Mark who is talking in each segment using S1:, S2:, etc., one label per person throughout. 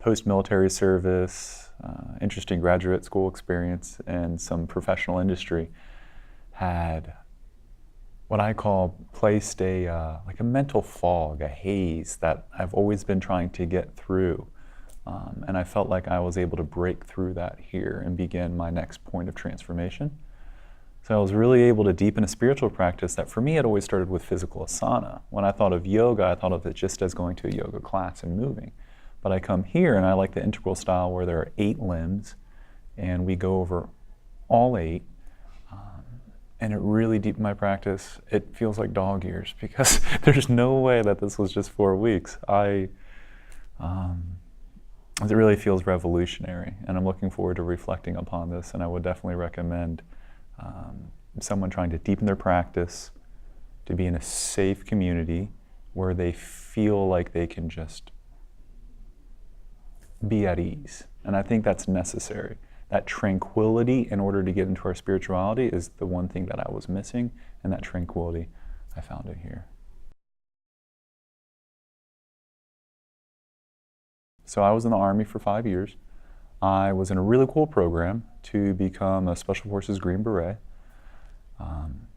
S1: post-military service, interesting graduate school experience, and some professional industry, had what I call placed like a mental fog, a haze that I've always been trying to get through. And I felt like I was able to break through that here and begin my next point of transformation. So I was really able to deepen a spiritual practice that for me had always started with physical asana. When I thought of yoga, I thought of it just as going to a yoga class and moving. But I come here and I like the integral style where there are 8 limbs and we go over all 8. And it really deepened my practice. It feels like dog years because there's no way that this was just 4 weeks. It really feels revolutionary, and I'm looking forward to reflecting upon this, and I would definitely recommend someone trying to deepen their practice to be in a safe community where they feel like they can just be at ease. And I think that's necessary. That tranquility in order to get into our spirituality is the one thing that I was missing, and that tranquility, I found it here. So I was in the Army for 5 years. I was in a really cool program to become a Special Forces Green Beret.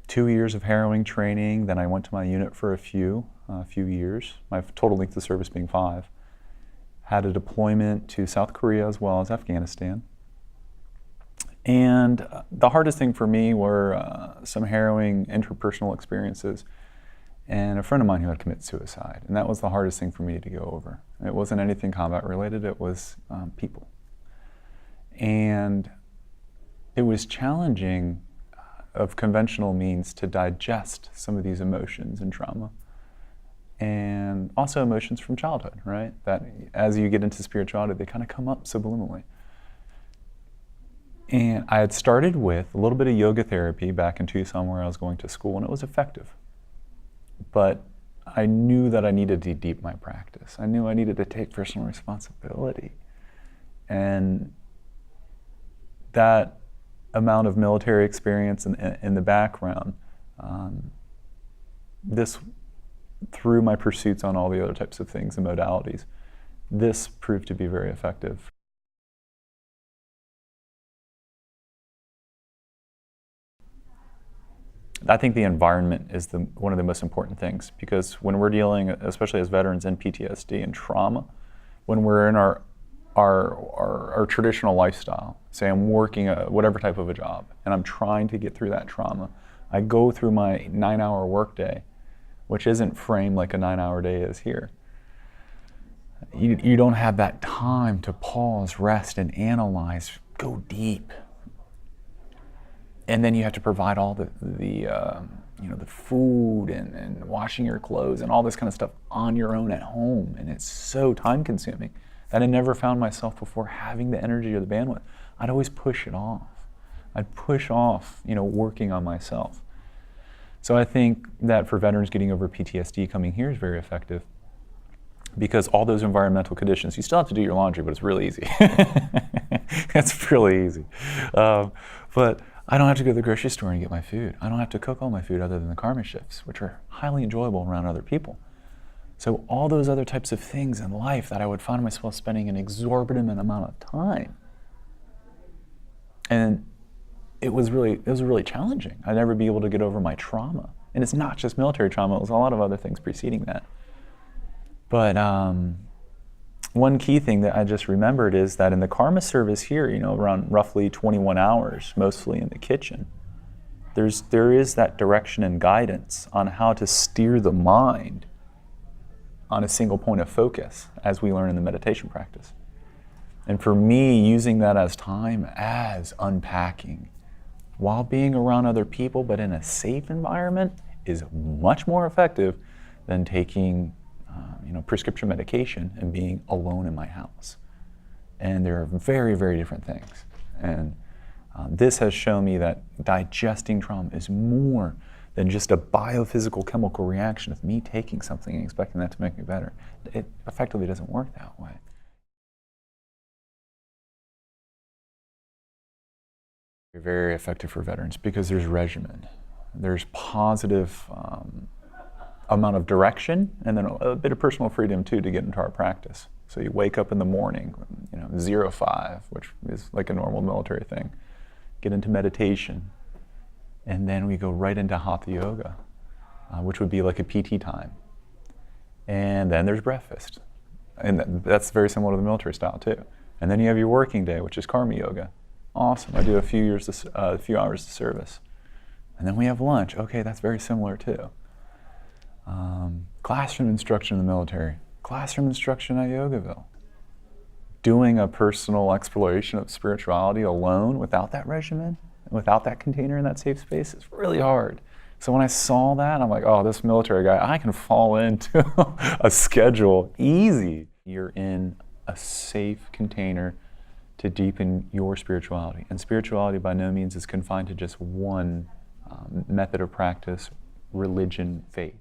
S1: 2 years of harrowing training, then I went to my unit for a few years, my total length of service being 5. Had a deployment to South Korea as well as Afghanistan. And the hardest thing for me were some harrowing interpersonal experiences and a friend of mine who had committed suicide. And that was the hardest thing for me to go over. It wasn't anything combat related, it was people. And it was challenging of conventional means to digest some of these emotions and trauma. And also emotions from childhood, right? That as you get into spirituality, they kind of come up subliminally. And I had started with a little bit of yoga therapy back in Tucson where I was going to school, and it was effective. But I knew that I needed to deepen my practice. I knew I needed to take personal responsibility. And that amount of military experience in the background, this, through my pursuits on all the other types of things and modalities, this proved to be very effective. I think the environment is one of the most important things, because when we're dealing, especially as veterans in PTSD and trauma, when we're in our traditional lifestyle, say I'm working whatever type of a job, and I'm trying to get through that trauma, I go through my 9-hour workday, which isn't framed like a 9-hour day is here. You don't have that time to pause, rest, and analyze, go deep. And then you have to provide all the food and washing your clothes and all this kind of stuff on your own at home. And it's so time consuming that I never found myself before having the energy or the bandwidth. I'd always push it off. I'd push off, working on myself. So I think that for veterans getting over PTSD, coming here is very effective, because all those environmental conditions, you still have to do your laundry, but it's really easy. It's really easy. But I don't have to go to the grocery store and get my food. I don't have to cook all my food other than the karma shifts, which are highly enjoyable around other people. So all those other types of things in life that I would find myself spending an exorbitant amount of time. And it was really challenging. I'd never be able to get over my trauma. And it's not just military trauma, it was a lot of other things preceding that. But one key thing that I just remembered is that in the karma service here, around roughly 21 hours, mostly in the kitchen, there is that direction and guidance on how to steer the mind on a single point of focus, as we learn in the meditation practice. And for me, using that as time as unpacking while being around other people, but in a safe environment, is much more effective than taking prescription medication and being alone in my house. And they're very, very different things. And this has shown me that digesting trauma is more than just a biophysical chemical reaction of me taking something and expecting that to make me better. It effectively doesn't work that way. Very effective for veterans because there's regimen. There's positive amount of direction, and then a bit of personal freedom too to get into our practice. So you wake up in the morning, 05, which is like a normal military thing, get into meditation, and then we go right into hatha yoga, which would be like a PT time. And then there's breakfast. And that's very similar to the military style too. And then you have your working day, which is karma yoga. Awesome. I do a few hours of service. And then we have lunch. Okay, that's very similar too. Classroom instruction in the military. Classroom instruction at Yogaville. Doing a personal exploration of spirituality alone without that regimen, without that container in that safe space is really hard. So when I saw that, I'm like, oh, this military guy, I can fall into a schedule easy. You're in a safe container to deepen your spirituality. And spirituality by no means is confined to just one method of practice, religion, faith.